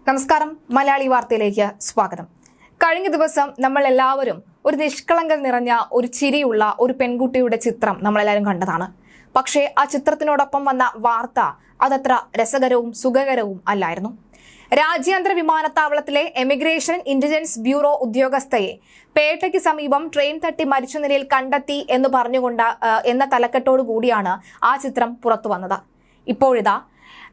നമസ്കാരം, മലയാളി വാർത്തയിലേക്ക് സ്വാഗതം. കഴിഞ്ഞ ദിവസം നമ്മൾ എല്ലാവരും ഒരു നിഷ്കളങ്കം നിറഞ്ഞ ഒരു ചിരിയുള്ള ഒരു പെൺകുട്ടിയുടെ ചിത്രം നമ്മളെല്ലാവരും കണ്ടതാണ്. പക്ഷേ ആ ചിത്രത്തിനോടൊപ്പം വന്ന വാർത്ത അതത്ര രസകരവും സുഖകരവും അല്ലായിരുന്നു. രാജ്യാന്തര വിമാനത്താവളത്തിലെ എമിഗ്രേഷൻ ഇന്റലിജൻസ് ബ്യൂറോ ഉദ്യോഗസ്ഥയെ പേട്ടയ്ക്ക് സമീപം ട്രെയിൻ തട്ടി മരിച്ച നിലയിൽ കണ്ടെത്തി എന്ന് പറഞ്ഞുകൊണ്ട് എന്ന തലക്കെട്ടോടു കൂടിയാണ് ആ ചിത്രം പുറത്തു വന്നത്. ഇപ്പോഴിതാ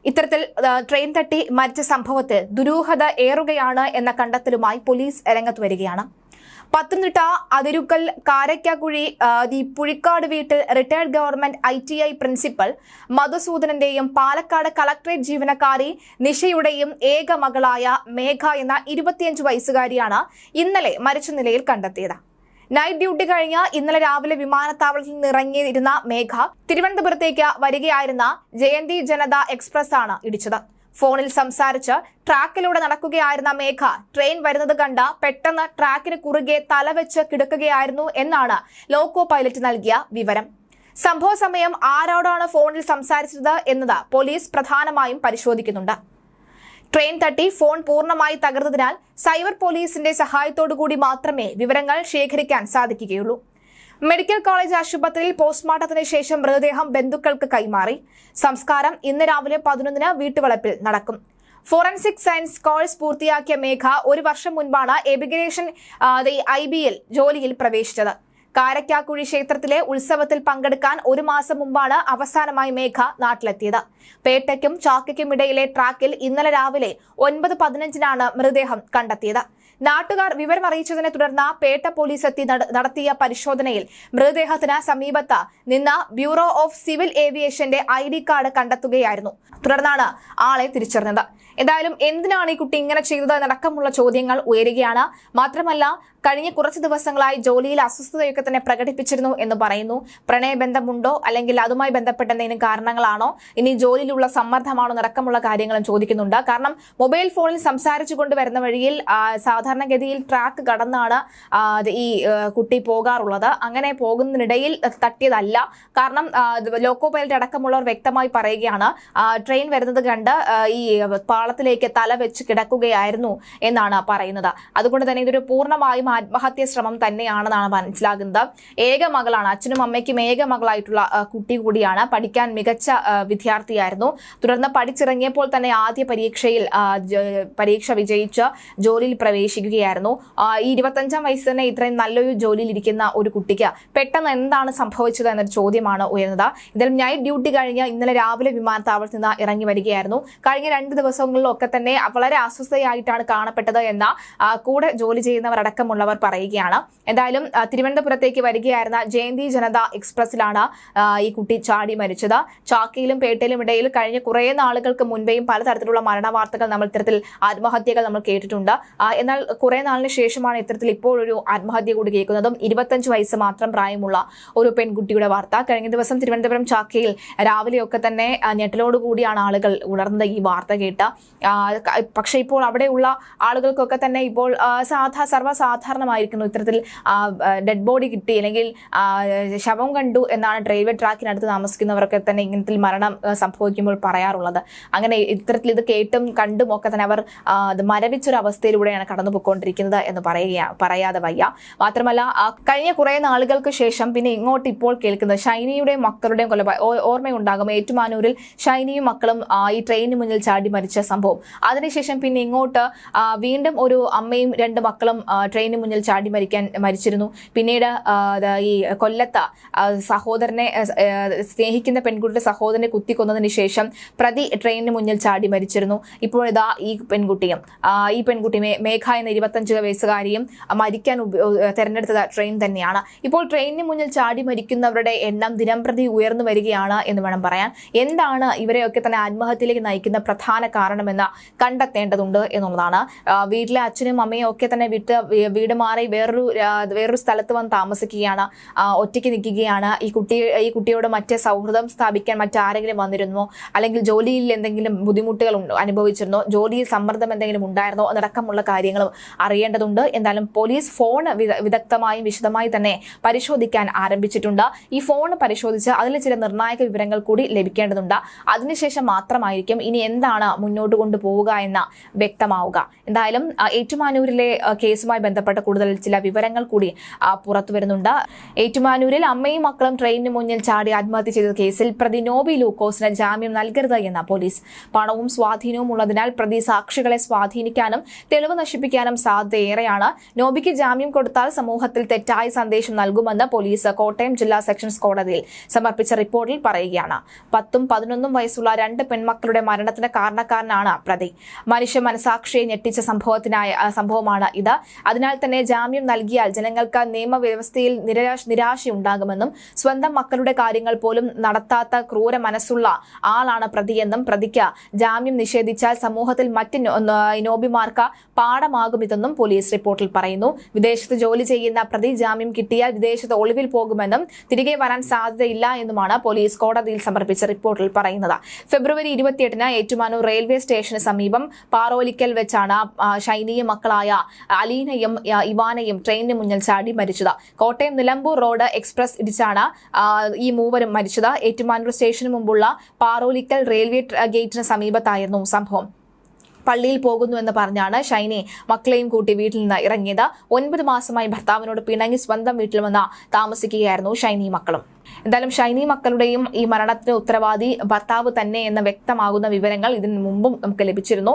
ഇത്തരത്തിൽ ട്രെയിൻ തട്ടി മരിച്ച സംഭവത്തിൽ ദുരൂഹത ഏറുകയാണ് എന്ന കണ്ടെത്തലുമായി പോലീസ് രംഗത്ത് വരികയാണ്. പത്തനംതിട്ട അതിരുക്കൽ കാരയ്ക്കാക്കുഴി പുഴിക്കാട് വീട്ടിൽ റിട്ടയർഡ് ഗവൺമെന്റ് ITI പ്രിൻസിപ്പൽ മധുസൂദനന്റെയും പാലക്കാട് കളക്ടറേറ്റ് ജീവനക്കാരി നിഷയുടെയും ഏക മകളായ മേഘ എന്ന 25 വയസ്സുകാരിയാണ് ഇന്നലെ മരിച്ച നിലയിൽ കണ്ടെത്തിയത്. നൈറ്റ് ഡ്യൂട്ടി കഴിഞ്ഞ് ഇന്നലെ രാവിലെ വിമാനത്താവളത്തിൽ നിന്നിറങ്ങിയിരുന്ന മേഘ തിരുവനന്തപുരത്തേക്ക് വരികയായിരുന്ന ജയന്തി ജനത എക്സ്പ്രസ് ആണ് ഇടിച്ചത്. ഫോണിൽ സംസാരിച്ച് ട്രാക്കിലൂടെ നടക്കുകയായിരുന്ന മേഘ ട്രെയിൻ വരുന്നത് കണ്ട പെട്ടെന്ന് ട്രാക്കിന് കുറുകെ തലവെച്ച് കിടക്കുകയായിരുന്നു എന്നാണ് ലോക്കോ പൈലറ്റ് നൽകിയ വിവരം. സംഭവ സമയം ആരോടാണ് ഫോണിൽ സംസാരിച്ചത് എന്നത് പോലീസ് പ്രധാനമായും പരിശോധിക്കുന്നുണ്ട്. ട്രെയിൻ തട്ടി ഫോൺ പൂർണ്ണമായി തകർന്നതിനാൽ സൈബർ പോലീസിന്റെ സഹായത്തോടുകൂടി മാത്രമേ വിവരങ്ങൾ ശേഖരിക്കാൻ സാധിക്കുകയുള്ളൂ. മെഡിക്കൽ കോളേജ് ആശുപത്രിയിൽ പോസ്റ്റ്മോർട്ടത്തിന് ശേഷം മൃതദേഹം ബന്ധുക്കൾക്ക് കൈമാറി. സംസ്കാരം ഇന്ന് രാവിലെ 11-ന് വീട്ടുവളപ്പിൽ നടക്കും. ഫോറൻസിക് സയൻസ് കോഴ്സ് പൂർത്തിയാക്കിയ മേഘ ഒരു വർഷം മുൻപാണ് എമിഗ്രേഷൻ IBയിൽ ജോലിയിൽ പ്രവേശിച്ചത്. കാരയ്ക്കാക്കുഴി ക്ഷേത്രത്തിലെ ഉത്സവത്തിൽ പങ്കെടുക്കാൻ ഒരു മാസം മുമ്പാണ് അവസാനമായി മേഘ നാട്ടിലെത്തിയത്. പേട്ടയ്ക്കും ചാക്കയ്ക്കും ഇടയിലെ ട്രാക്കിൽ ഇന്നലെ രാവിലെ 9:15-നാണ് മൃതദേഹം കണ്ടെത്തിയത്. നാട്ടുകാർ വിവരമറിയിച്ചതിനെ തുടർന്ന് പേട്ട പോലീസ് എത്തി നടത്തിയ പരിശോധനയിൽ മൃതദേഹത്തിന് സമീപത്ത് നിന്ന് ബ്യൂറോ ഓഫ് സിവിൽ ഏവിയേഷന്റെ ID കാർഡ് കണ്ടെത്തുകയായിരുന്നു. തുടർന്നാണ് ആളെ തിരിച്ചറിഞ്ഞത്. എന്തായാലും എന്തിനാണ് ഈ കുട്ടി ഇങ്ങനെ ചെയ്തത് എന്നടക്കമുള്ള ചോദ്യങ്ങൾ ഉയരുകയാണ്. മാത്രമല്ല, കഴിഞ്ഞ കുറച്ച് ദിവസങ്ങളായി ജോലിയിൽ അസ്വസ്ഥതയൊക്കെ തന്നെ പ്രകടിപ്പിച്ചിരുന്നു എന്ന് പറയുന്നു. പ്രണയബന്ധമുണ്ടോ അല്ലെങ്കിൽ അതുമായി ബന്ധപ്പെട്ട എന്തെങ്കിലും കാരണങ്ങളാണോ, ഇനി ജോലിയിലുള്ള സമ്മർദ്ദമാണോ നടക്കമുള്ള കാര്യങ്ങളും ചോദിക്കുന്നുണ്ട്. കാരണം മൊബൈൽ ഫോണിൽ സംസാരിച്ചു കൊണ്ടുവരുന്ന വഴിയിൽ സാധാരണഗതിയിൽ ട്രാക്ക് കടന്നാണ് ഈ കുട്ടി പോകാറുള്ളത്. അങ്ങനെ പോകുന്നതിനിടയിൽ തട്ടിയതല്ല. കാരണം ലോക്കോ പൈലറ്റ് അടക്കമുള്ളവർ വ്യക്തമായി പറയുകയാണ്, ട്രെയിൻ വരുന്നത് കണ്ട് ഈ പാളത്തിലേക്ക് തല വെച്ച് കിടക്കുകയായിരുന്നു എന്നാണ് പറയുന്നത്. അതുകൊണ്ട് തന്നെ ഇതൊരു പൂർണ്ണമായും ആത്മഹത്യാ ശ്രമം തന്നെയാണെന്നാണ് മനസ്സിലാകുന്നത്. ഏക മകളാണ്, അച്ഛനും അമ്മയ്ക്കും ഏക മകളായിട്ടുള്ള കുട്ടി കൂടിയാണ്. പഠിക്കാൻ മികച്ച വിദ്യാർത്ഥിയായിരുന്നു. തുടർന്ന് പഠിച്ചിറങ്ങിയപ്പോൾ തന്നെ ആദ്യ പരീക്ഷ വിജയിച്ച് ജോലിയിൽ പ്രവേശിക്കുകയായിരുന്നു. ഈ 25-ാം വയസ്സ് തന്നെ ഇത്രയും നല്ലൊരു ജോലിയിൽ ഇരിക്കുന്ന ഒരു കുട്ടിക്ക് പെട്ടെന്ന് എന്താണ് സംഭവിച്ചത് എന്നൊരു ചോദ്യമാണ് ഉയർന്നത്. ഇതിൽ നൈറ്റ് ഡ്യൂട്ടി കഴിഞ്ഞ് ഇന്നലെ രാവിലെ വിമാനത്താവളത്തിൽ നിന്ന് ഇറങ്ങി വരികയായിരുന്നു. കഴിഞ്ഞ 2 ദിവസങ്ങളിലൊക്കെ തന്നെ വളരെ അസ്വസ്ഥയായിട്ടാണ് കാണപ്പെട്ടത് എന്ന കൂടെ ജോലി ചെയ്യുന്നവർ അടക്കമുള്ളവർ പറയുകയാണ്. എന്തായാലും തിരുവനന്തപുരത്തേക്ക് വരികയായിരുന്ന ജയന്തി ജനത എക്സ്പ്രസിലാണ് ഈ കുട്ടി ചാടി മരിച്ചത്. ചാക്കയിലും പേട്ടയിലും ഇടയിൽ കഴിഞ്ഞ കുറേ നാളുകൾക്ക് മുൻപേയും പലതരത്തിലുള്ള മരണവാർത്തകൾ ഇത്തരത്തിൽ ആത്മഹത്യകൾ നമ്മൾ കേട്ടിട്ടുണ്ട്. എന്നാൽ കുറെ നാളിന് ശേഷമാണ് ഇത്തരത്തിൽ ഇപ്പോൾ ഒരു ആത്മഹത്യ കൂടി കേൾക്കുന്നതും. 25 വയസ്സ് മാത്രം പ്രായമുള്ള ഒരു പെൺകുട്ടിയുടെ വാർത്ത. കഴിഞ്ഞ ദിവസം തിരുവനന്തപുരം ചാക്കയിൽ രാവിലെയൊക്കെ തന്നെ ഞെട്ടലോടുകൂടിയാണ് ആളുകൾ ഉണർന്നത് ഈ വാർത്ത കേട്ട്. പക്ഷേ ഇപ്പോൾ അവിടെയുള്ള ആളുകൾക്കൊക്കെ തന്നെ ഇപ്പോൾ സർവ്വസാധാരണമായിരിക്കുന്നു. ഇത്തരത്തിൽ ഡെഡ് ബോഡി കിട്ടി അല്ലെങ്കിൽ ശവം കണ്ടു എന്നാണ് റെയിൽവേ ട്രാക്കിനടുത്ത് താമസിക്കുന്നവരൊക്കെ തന്നെ ഇങ്ങനത്തിൽ മരണം സംഭവിക്കുമ്പോൾ പറയാറുള്ളത്. അങ്ങനെ ഇത്തരത്തിൽ ഇത് കേട്ടും കണ്ടും ഒക്കെ തന്നെ അവർ മരവിച്ചൊരു അവസ്ഥയിലൂടെയാണ് കടന്നുപോയിക്കൊണ്ടിരിക്കുന്നത് എന്ന് പറയാതെ വയ്യ. മാത്രമല്ല, കഴിഞ്ഞ കുറെ നാളുകൾക്ക് ശേഷം പിന്നെ ഇങ്ങോട്ട് ഇപ്പോൾ കേൾക്കുന്നത് ഷൈനിയുടെയും മക്കളുടെയും ഓർമ്മയുണ്ടാകും. ഏറ്റുമാനൂരിൽ ഷൈനിയും മക്കളും ഈ ട്രെയിനിന് മുന്നിൽ ചാടി മരിച്ച സംഭവം. അതിനുശേഷം പിന്നെ ഇങ്ങോട്ട് വീണ്ടും ഒരു അമ്മയും 2 മക്കളും ട്രെയിനിന് മുന്നിൽ ചാടി മരിച്ചിരുന്നു. പിന്നീട് ഈ കൊല്ലത്ത് സഹോദരനെ സ്നേഹിക്കുന്ന പെൺകുട്ടിയുടെ സഹോദരനെ കുത്തിക്കൊന്നതിന് ശേഷം പ്രതി ട്രെയിനിന് മുന്നിൽ ചാടി മരിച്ചിരുന്നു. ഇപ്പോൾ ഇതാ ഈ പെൺകുട്ടി മേഘ എന്ന 25 വയസ്സുകാരിയും മരിക്കാൻ തെരഞ്ഞെടുത്തത് ട്രെയിൻ തന്നെയാണ്. ഇപ്പോൾ ട്രെയിനിന് മുന്നിൽ ചാടി മരിക്കുന്നവരുടെ എണ്ണം ദിനംപ്രതി ഉയർന്നു വരികയാണ് എന്ന് വേണം പറയാൻ. എന്താണ് ഇവരെയൊക്കെ തന്നെ ആത്മഹത്യയിലേക്ക് നയിക്കുന്ന പ്രധാന കാരണമെന്ന് കണ്ടെത്തേണ്ടതുണ്ട് എന്നുള്ളതാണ്. വീട്ടിലെ അച്ഛനും അമ്മയും ഒക്കെ തന്നെ വീട് വീട് മാറി വേറൊരു സ്ഥലത്ത് വന്ന് താമസിക്കുകയാണ്, ഒറ്റയ്ക്ക് നിൽക്കുകയാണ്. ഈ കുട്ടിയോട് മറ്റേ സൗഹൃദം സ്ഥാപിക്കാൻ മറ്റാരെങ്കിലും വന്നിരുന്നോ, അല്ലെങ്കിൽ ജോലിയിൽ എന്തെങ്കിലും ബുദ്ധിമുട്ടുകൾ അനുഭവിച്ചിരുന്നോ, ജോലിയിൽ സമ്മർദ്ദം എന്തെങ്കിലും ഉണ്ടായിരുന്നോ എന്നടക്കമുള്ള കാര്യങ്ങളും അറിയേണ്ടതുണ്ട്. എന്തായാലും പോലീസ് ഫോൺ വിദഗ്ധമായും വിശദമായി തന്നെ പരിശോധിക്കാൻ ആരംഭിച്ചിട്ടുണ്ട്. ഈ ഫോൺ പരിശോധിച്ച് അതിൽ ചില നിർണായക വിവരങ്ങൾ കൂടി ലഭിക്കേണ്ടതുണ്ട്. അതിനുശേഷം മാത്രമായിരിക്കും ഇനി എന്താണ് മുന്നോട്ട് കൊണ്ടുപോവുക എന്ന വ്യക്തമാവുക. എന്തായാലും ഏറ്റുമാനൂരിലെ കേസുമായി ബന്ധപ്പെട്ട കൂടുതൽ ചില വിവരങ്ങൾ കൂടി പുറത്തു വരുന്നുണ്ട്. ഏറ്റുമാനൂരിൽ അമ്മയും മക്കളും ട്രെയിനിന് മുന്നിൽ ചാടി ആത്മഹത്യ ചെയ്ത കേസിൽ പ്രതി നോബി ലൂക്കോസിന് ജാമ്യം നൽകരുത് എന്ന പോലീസ്. പണവും സ്വാധീനവും ഉള്ളതിനാൽ പ്രതി സാക്ഷികളെ സ്വാധീനിക്കാനും തെളിവ് നശിപ്പിക്കാനും സാധ്യതയേറെയാണ്. നോബിക്ക് ജാമ്യം കൊടുത്താൽ സമൂഹത്തിൽ തെറ്റായ സന്ദേശം നൽകുമെന്ന് പോലീസ് കോട്ടയം ജില്ലാ സെഷൻസ് കോടതിയിൽ സമർപ്പിച്ച റിപ്പോർട്ടിൽ പറയുകയാണ്. 10ഉം 11ഉം വയസ്സുള്ള 2 പെൺമക്കളുടെ മരണത്തിന് കാരണക്കാരനാണ് പ്രതി. മനുഷ്യ മനസാക്ഷിയെ ഞെട്ടിച്ച സംഭവമാണ് ഇത്. അതിനാൽ തന്നെ ജാമ്യം നൽകിയാൽ ജനങ്ങൾക്ക് നിയമവ്യവസ്ഥയിൽ നിരാശയുണ്ടാകുമെന്നും സ്വന്തം മക്കളുടെ കാര്യങ്ങൾ പോലും നടത്താത്ത ക്രൂര മനസ്സുള്ള ആളാണ് പ്രതിയെന്നും പ്രതിക്ക് ജാമ്യം നിഷേധിച്ചാൽ സമൂഹത്തിൽ മറ്റ് നോബിമാർക്ക് പാഠമാകുമിതെന്നും പോലീസ് റിപ്പോർട്ടിൽ പറയുന്നു. വിദേശത്ത് ജോലി ചെയ്യുന്ന പ്രതി ജാമ്യം കിട്ടിയാൽ വിദേശത്ത് ഒളിവിൽ പോകുമെന്നും തിരികെ വരാൻ സാധ്യതയില്ല എന്നുമാണ് പോലീസ് കോടതിയിൽ സമർപ്പിച്ച റിപ്പോർട്ടിൽ പറയുന്നത്. ഫെബ്രുവരി 28-ന് ഏറ്റുമാനൂർ റെയിൽവേ സ്റ്റേഷന് സമീപം പാറോലിക്കൽ വെച്ചാണ് ഷൈനിയും മക്കളായ അലീനയും ഇവാനയും ട്രെയിനിന് മുന്നിൽ ചാടി മരിച്ചത്. കോട്ടയം നിലമ്പൂർ റോഡ് എക്സ്പ്രസ് ഇടിച്ചാണ് ഈ മൂവരും മരിച്ചത്. ഏറ്റുമാനൂർ സ്റ്റേഷന് മുമ്പുള്ള പാറോലിക്കൽ റെയിൽവേ ഗേറ്റിന് സമീപത്തായിരുന്നു സംഭവം. പള്ളിയിൽ പോകുന്നു എന്ന് പറഞ്ഞാണ് ഷൈനി മക്കളെയും കൂട്ടി വീട്ടിൽ നിന്ന് ഇറങ്ങിയത്. 9 മാസമായി ഭർത്താവിനോട് പിണങ്ങി സ്വന്തം വീട്ടിൽ വന്ന് താമസിക്കുകയായിരുന്നു ഷൈനി മക്കളും. എന്തായാലും ഷൈനി മക്കളുടെയും ഈ മരണത്തിന് ഉത്തരവാദി ഭർത്താവ് തന്നെ എന്ന വ്യക്തമാകുന്ന വിവരങ്ങൾ ഇതിനു മുമ്പും നമുക്ക് ലഭിച്ചിരുന്നു.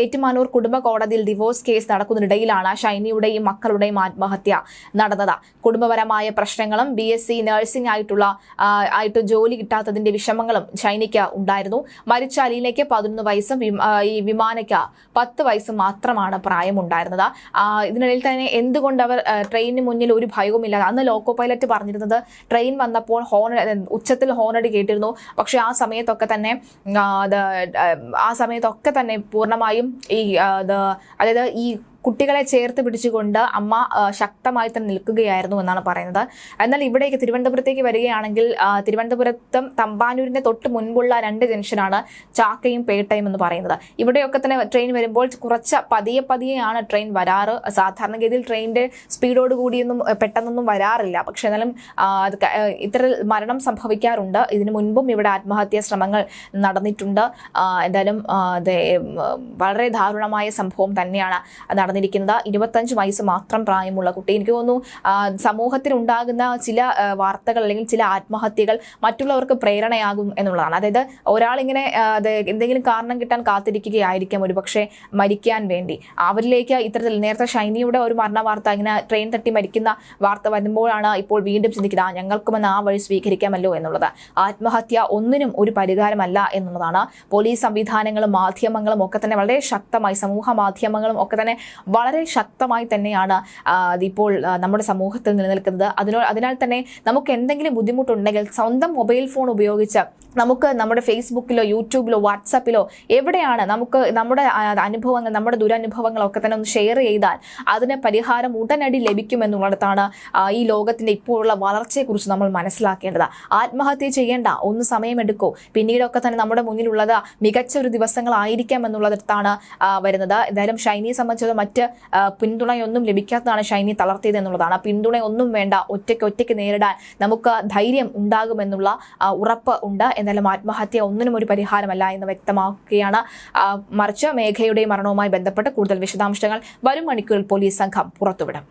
ഏറ്റുമാനൂർ കുടുംബ കോടതിയിൽ ഡിവോഴ്സ് കേസ് നടക്കുന്നതിനിടയിലാണ് ഷൈനിയുടെയും മക്കളുടെയും ആത്മഹത്യ നടന്നത്. കുടുംബപരമായ പ്രശ്നങ്ങളും BSc നഴ്സിംഗ് ആയിട്ട് ജോലി കിട്ടാത്തതിന്റെ വിഷമങ്ങളും ഷൈനിക്ക് ഉണ്ടായിരുന്നു. മരിച്ച അലീനയ്ക്ക് 11 വയസ്സും ഈ വിമാനയ്ക്ക് 10 വയസ്സും മാത്രമാണ് പ്രായമുണ്ടായിരുന്നത്. ഇതിനിടയിൽ തന്നെ എന്തുകൊണ്ട് അവർ ട്രെയിനിന് മുന്നിൽ ഒരു ഭയവുമില്ലാതെ, അന്ന് ലോക്കോ പൈലറ്റ് പറഞ്ഞിരുന്നത് ട്രെയിൻ വന്നപ്പോൾ ഉച്ചത്തിൽ ഹോണടി കേട്ടിരുന്നു. പക്ഷെ ആ സമയത്തൊക്കെ തന്നെ പൂർണ്ണമായും അതായത് ഈ കുട്ടികളെ ചേർത്ത് പിടിച്ചുകൊണ്ട് അമ്മ ശക്തമായി തന്നെ നിൽക്കുകയായിരുന്നു എന്നാണ് പറയുന്നത്. എന്നാൽ ഇവിടേക്ക് തിരുവനന്തപുരത്തേക്ക് വരികയാണെങ്കിൽ തിരുവനന്തപുരത്തും തമ്പാനൂരിന്റെ തൊട്ട് മുൻപുള്ള 2 ജംഗ്ഷനാണ് ചാക്കയും പേട്ടയും എന്ന് പറയുന്നത്. ഇവിടെയൊക്കെ തന്നെ ട്രെയിൻ വരുമ്പോൾ കുറച്ച് പതിയെയാണ് ട്രെയിൻ വരാറ്. സാധാരണഗതിയിൽ ട്രെയിനിന്റെ സ്പീഡോട് കൂടിയൊന്നും പെട്ടെന്നൊന്നും വരാറില്ല. പക്ഷെ എന്നാലും ഇത്തരം മരണം സംഭവിക്കാറുണ്ട്. ഇതിനു മുൻപും ഇവിടെ ആത്മഹത്യാ ശ്രമങ്ങൾ നടന്നിട്ടുണ്ട്. എന്തായാലും വളരെ ദാരുണമായ സംഭവം തന്നെയാണ് നടന്നിരിക്കുന്നത്. 25 വയസ്സ് മാത്രം പ്രായമുള്ള കുട്ടി. എനിക്ക് തോന്നുന്നു സമൂഹത്തിൽ ഉണ്ടാകുന്ന ചില വാർത്തകൾ അല്ലെങ്കിൽ ചില ആത്മഹത്യകൾ മറ്റുള്ളവർക്ക് പ്രേരണയാകും എന്നുള്ളതാണ്. അതായത് ഒരാളിങ്ങനെ എന്തെങ്കിലും കാരണം കിട്ടാൻ കാത്തിരിക്കുകയായിരിക്കാം ഒരുപക്ഷെ മരിക്കാൻ വേണ്ടി. അവരിലേക്ക് ഇത്തരത്തിൽ നേരത്തെ ഷൈനിയുടെ ഒരു മരണ വാർത്ത, ഇങ്ങനെ ട്രെയിൻ തട്ടി മരിക്കുന്ന വാർത്ത വരുമ്പോഴാണ് ഇപ്പോൾ വീണ്ടും ചിന്തിക്കുന്നത് ഞങ്ങൾക്കുമെന്ന് ആ വഴി സ്വീകരിക്കാമല്ലോ എന്നുള്ളത്. ആത്മഹത്യ ഒന്നിനും ഒരു പരിഹാരമല്ല എന്നുള്ളതാണ്. പോലീസ് സംവിധാനങ്ങളും മാധ്യമങ്ങളും ഒക്കെ തന്നെ വളരെ ശക്തമായി, സമൂഹ മാധ്യമങ്ങളും ഒക്കെ തന്നെ വളരെ ശക്തമായി തന്നെയാണ് ഇപ്പോൾ നമ്മുടെ സമൂഹത്തിൽ നിലനിൽക്കുന്നത്. അതിനാൽ തന്നെ നമുക്ക് എന്തെങ്കിലും ബുദ്ധിമുട്ടുണ്ടെങ്കിൽ സ്വന്തം മൊബൈൽ ഫോൺ ഉപയോഗിച്ച് നമുക്ക് നമ്മുടെ ഫേസ്ബുക്കിലോ യൂട്യൂബിലോ വാട്സാപ്പിലോ എവിടെയാണ് നമുക്ക് നമ്മുടെ അനുഭവങ്ങൾ, നമ്മുടെ ദുരനുഭവങ്ങളൊക്കെ തന്നെ ഒന്ന് ഷെയർ ചെയ്താൽ അതിന് പരിഹാരം ഉടനടി ലഭിക്കുമെന്നുള്ളിടത്താണ് ഈ ലോകത്തിന്റെ ഇപ്പോഴുള്ള വളർച്ചയെക്കുറിച്ച് നമ്മൾ മനസ്സിലാക്കേണ്ടത്. ആത്മഹത്യ ചെയ്യേണ്ട, ഒന്ന് സമയമെടുക്കൂ, പിന്നീടൊക്കെ തന്നെ നമ്മുടെ മുന്നിലുള്ളത് മികച്ച ഒരു ദിവസങ്ങളായിരിക്കാം എന്നുള്ളിടത്താണ് വരുന്നത്. എന്തായാലും ഷൈനിയെ സംബന്ധിച്ച് മറ്റ് പിന്തുണയൊന്നും ലഭിക്കാത്തതാണ് ഷൈനി തളർത്തിയത് എന്നുള്ളതാണ്. പിന്തുണയൊന്നും വേണ്ട, ഒറ്റയ്ക്ക് നേരിടാൻ നമുക്ക് ധൈര്യം ഉണ്ടാകുമെന്നുള്ള ഉറപ്പ് ഉണ്ട്. എന്നാലും ആത്മഹത്യ ഒന്നിനും ഒരു പരിഹാരമല്ല എന്ന് വ്യക്തമാക്കുകയാണ്. മറിച്ച് മേഘയുടെ മരണവുമായി ബന്ധപ്പെട്ട് കൂടുതൽ വിശദാംശങ്ങൾ വരും മണിക്കൂറിൽ പോലീസ് സംഘം പുറത്തുവിടും.